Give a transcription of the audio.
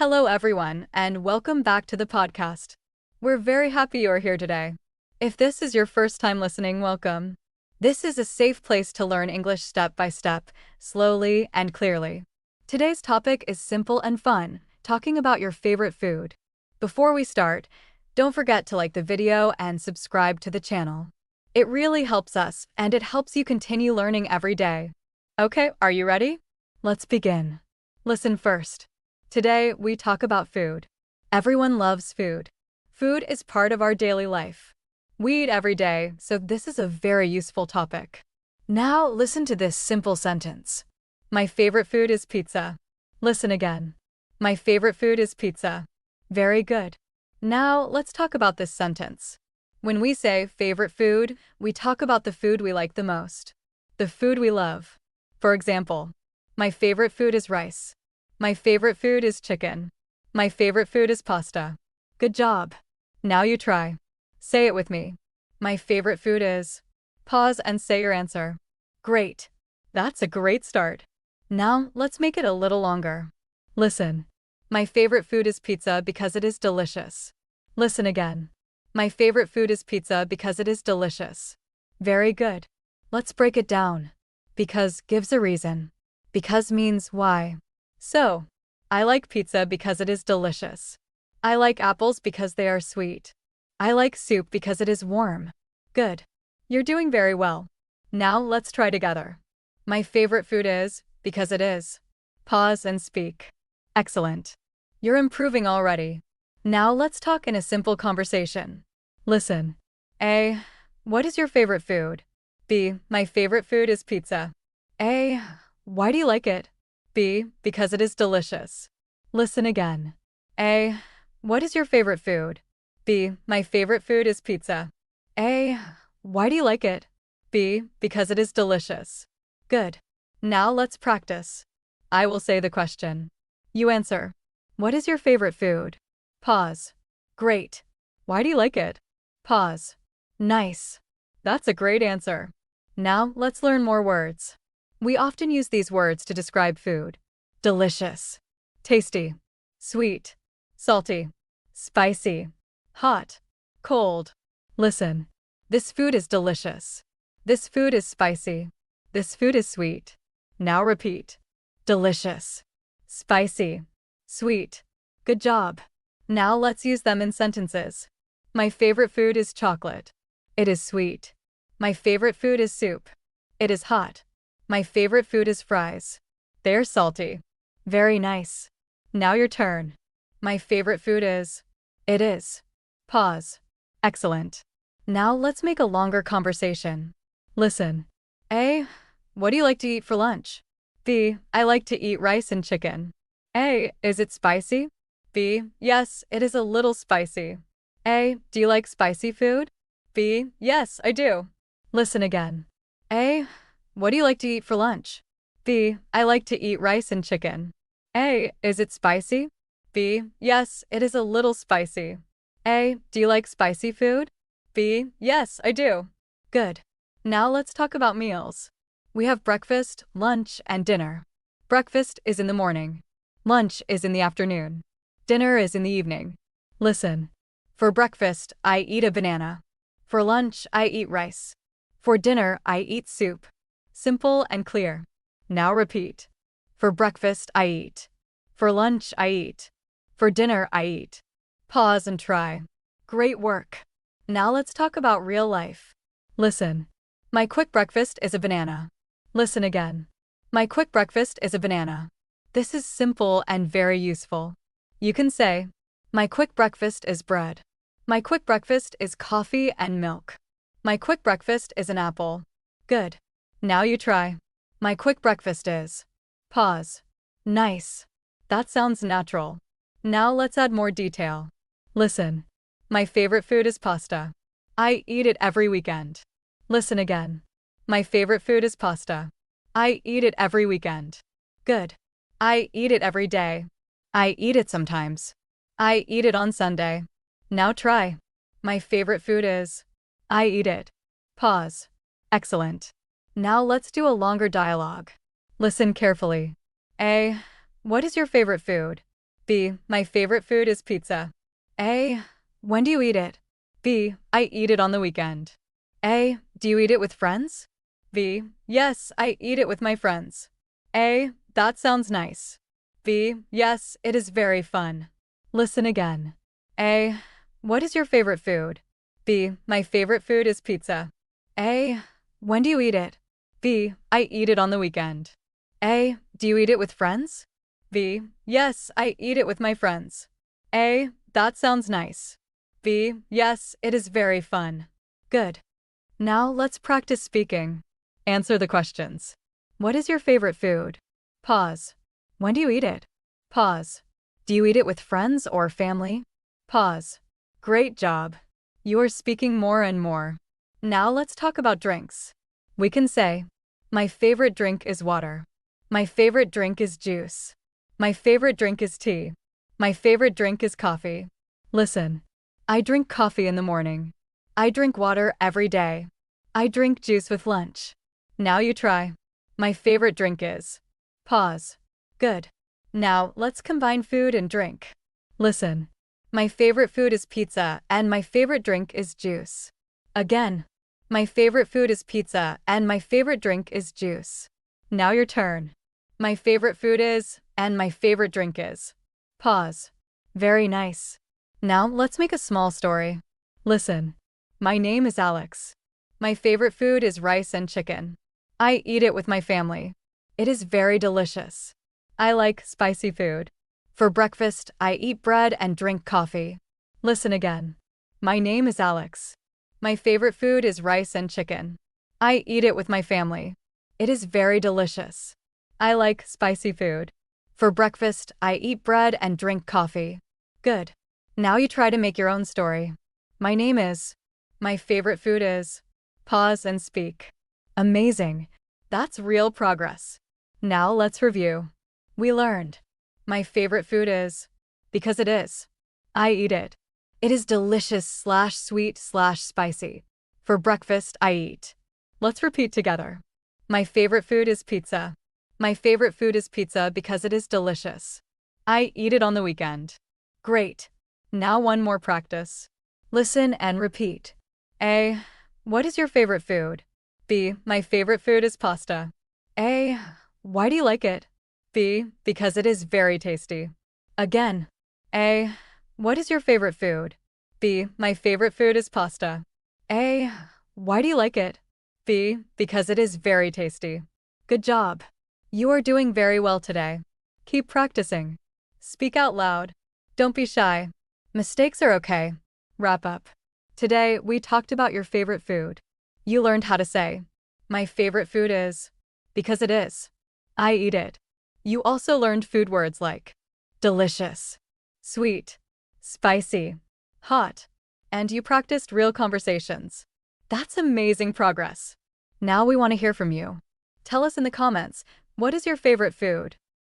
Hello, everyone, and welcome back to the podcast. We're very happy you're here today. If this is your first time listening, welcome. This is a safe place to learn English step by step, slowly and clearly. Today's topic is simple and fun, talking about your favorite food. Before we start, don't forget to like the video and subscribe to the channel. It really helps us, and it helps you continue learning every day. Okay, are you ready? Let's begin. Listen first. Today, we talk about food. Everyone loves food. Food is part of our daily life. We eat every day, so this is a very useful topic. Now, listen to this simple sentence. My favorite food is pizza. Listen again. My favorite food is pizza. Very good. Now, let's talk about this sentence. When we say favorite food, we talk about the food we like the most. The food we love. For example, my favorite food is rice. My favorite food is chicken. My favorite food is pasta. Good job. Now you try. Say it with me. My favorite food is... Pause and say your answer. Great. That's a great start. Now, let's make it a little longer. Listen. My favorite food is pizza because it is delicious. Listen again. My favorite food is pizza because it is delicious. Very good. Let's break it down. Because gives a reason. Because means why. So, I like pizza because it is delicious. I like apples because they are sweet. I like soup because it is warm. Good. You're doing very well. Now let's try together. My favorite food is, because it is. Pause and speak. Excellent. You're improving already. Now let's talk in a simple conversation. Listen. A. What is your favorite food? B. My favorite food is pizza. A. Why do you like it? B. Because it is delicious. Listen again. A. What is your favorite food? B. My favorite food is pizza. A. Why do you like it? B. Because it is delicious. Good. Now let's practice. I will say the question. You answer. What is your favorite food? Pause. Great. Why do you like it? Pause. Nice. That's a great answer. Now let's learn more words. We often use these words to describe food. Delicious, tasty, sweet, salty, spicy, hot, cold. Listen. This food is delicious. This food is spicy. This food is sweet. Now repeat. Delicious, spicy, sweet. Good job. Now let's use them in sentences. My favorite food is chocolate. It is sweet. My favorite food is soup. It is hot. My favorite food is fries. They're salty. Very nice. Now your turn. My favorite food is... It is. Pause. Excellent. Now let's make a longer conversation. Listen. A. What do you like to eat for lunch? B. I like to eat rice and chicken. A. Is it spicy? B. Yes, it is a little spicy. A. Do you like spicy food? B. Yes, I do. Listen again. A. What do you like to eat for lunch? B. I like to eat rice and chicken. A. Is it spicy? B. Yes, it is a little spicy. A. Do you like spicy food? B. Yes, I do. Good. Now let's talk about meals. We have breakfast, lunch, and dinner. Breakfast is in the morning. Lunch is in the afternoon. Dinner is in the evening. Listen. For breakfast, I eat a banana. For lunch, I eat rice. For dinner, I eat soup. Simple and clear. Now repeat. For breakfast, I eat. For lunch, I eat. For dinner, I eat. Pause and try. Great work. Now let's talk about real life. Listen. My quick breakfast is a banana. Listen again. My quick breakfast is a banana. This is simple and very useful. You can say, my quick breakfast is bread. My quick breakfast is coffee and milk. My quick breakfast is an apple. Good. Now you try. My quick breakfast is... Pause. Nice. That sounds natural. Now let's add more detail. Listen. My favorite food is pasta. I eat it every weekend. Listen again. My favorite food is pasta. I eat it every weekend. Good. I eat it every day. I eat it sometimes. I eat it on Sunday. Now try. My favorite food is... I eat it. Pause. Excellent. Now let's do a longer dialogue. Listen carefully. A. What is your favorite food? B. My favorite food is pizza. A. When do you eat it? B. I eat it on the weekend. A. Do you eat it with friends? B. Yes, I eat it with my friends. A. That sounds nice. B. Yes, it is very fun. Listen again. A. What is your favorite food? B. My favorite food is pizza. A. When do you eat it? B. I eat it on the weekend. A. Do you eat it with friends? B. Yes, I eat it with my friends. A. That sounds nice. B. Yes, it is very fun. Good. Now let's practice speaking. Answer the questions. What is your favorite food? Pause. When do you eat it? Pause. Do you eat it with friends or family? Pause. Great job. You are speaking more and more. Now let's talk about drinks. We can say, my favorite drink is water. My favorite drink is juice. My favorite drink is tea. My favorite drink is coffee. Listen. I drink coffee in the morning. I drink water every day. I drink juice with lunch. Now you try. My favorite drink is. Pause. Good. Now let's combine food and drink. Listen. My favorite food is pizza and my favorite drink is juice. Again. My favorite food is pizza and my favorite drink is juice. Now your turn. My favorite food is, and my favorite drink is. Pause. Very nice. Now let's make a small story. Listen. My name is Alex. My favorite food is rice and chicken. I eat it with my family. It is very delicious. I like spicy food. For breakfast, I eat bread and drink coffee. Listen again. My name is Alex. My favorite food is rice and chicken. I eat it with my family. It is very delicious. I like spicy food. For breakfast, I eat bread and drink coffee. Good. Now you try to make your own story. My name is. My favorite food is. Pause and speak. Amazing. That's real progress. Now let's review. We learned. My favorite food is. Because it is. I eat it. It is delicious/sweet/spicy. For breakfast, I eat. Let's repeat together. My favorite food is pizza. My favorite food is pizza because it is delicious. I eat it on the weekend. Great. Now one more practice. Listen and repeat. A. What is your favorite food? B. My favorite food is pasta. A. Why do you like it? B. Because it is very tasty. Again. A. What is your favorite food? B. My favorite food is pasta. A. Why do you like it? B. Because it is very tasty. Good job. You are doing very well today. Keep practicing. Speak out loud. Don't be shy. Mistakes are okay. Wrap up. Today, we talked about your favorite food. You learned how to say, my favorite food is. Because it is. I eat it. You also learned food words like delicious, sweet, spicy, hot, and you practiced real conversations. That's amazing progress. Now we want to hear from you. Tell us in the comments, what is your favorite food?